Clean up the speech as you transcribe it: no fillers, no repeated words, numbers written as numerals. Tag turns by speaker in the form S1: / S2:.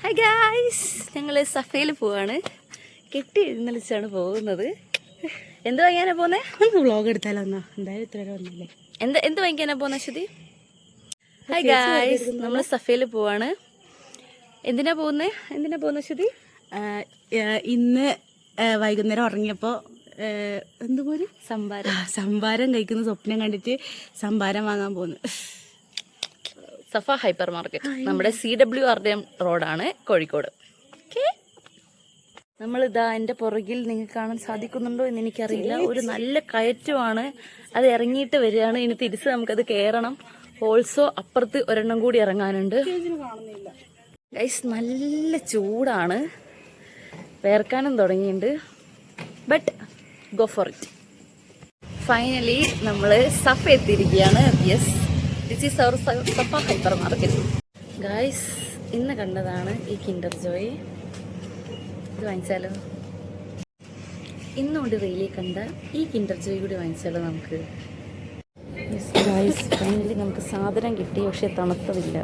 S1: Hi guys, ഞങ്ങൾ സഫയിൽ പോവാണ്. കെട്ടി എഴുന്നള്ളിച്ചാണ് പോകുന്നത്. എന്ത് വാങ്ങിക്കാനാ പോന്നെ?
S2: ഒന്ന് വ്ളോഗ് എടുത്താലോ? എന്നാ എന്തായാലും ഇത്ര വന്നില്ലേ.
S1: എന്ത് വാങ്ങിക്കാനാ പോന്നെ ശ്രുതി? ഹായ് ഗായ്സ്, നമ്മൾ സഫയിൽ പോവാണ്. എന്തിനാ പോകുന്നത് ശ്രുതി?
S2: ഇന്ന് വൈകുന്നേരം ഉറങ്ങിയപ്പോൾ എന്തുപോലെ സംഭാരം കഴിക്കുന്ന സ്വപ്നം കണ്ടിട്ട് സംഭാരം വാങ്ങാൻ പോകുന്നു.
S1: സഫ ഹൈപ്പർ മാർക്കറ്റ് നമ്മുടെ CWRDM റോഡാണ്, കോഴിക്കോട്. നമ്മളിതാ എൻ്റെ പുറകിൽ നിങ്ങൾക്ക് കാണാൻ സാധിക്കുന്നുണ്ടോ എന്ന് എനിക്കറിയില്ല. ഒരു നല്ല കയറ്റമാണ്, അത് ഇറങ്ങിയിട്ട് വരികയാണ്. ഇനി തിരിച്ച് നമുക്കത് കയറണം. ഓൾസോ അപ്പുറത്ത് ഒരെണ്ണം കൂടി ഇറങ്ങാനുണ്ട്. ഗൈസ്, നല്ല ചൂടാണ്, വേർക്കാനും തുടങ്ങിയിട്ടുണ്ട്. But go for it. Finally നമ്മൾ സഫ എത്തിയിരിക്കുകയാണ്. Yes, this is our Safa hypermarket. Guys, ഇന്ന് കണ്ടതാണ് ഈ കിൻഡർ ജോയ്. ഇത് വാങ്ങിച്ചാലോ? ഇന്നുകൊണ്ട് വെയിലിൽ കണ്ട ഈ കിൻഡർ ജോയ് കൂടി വാങ്ങിച്ചാലോ നമുക്ക്? യെസ് ഗൈസ്, ഫൈനലി നമുക്ക് സാധനം കിട്ടി, പക്ഷെ തണുത്തതില്ല.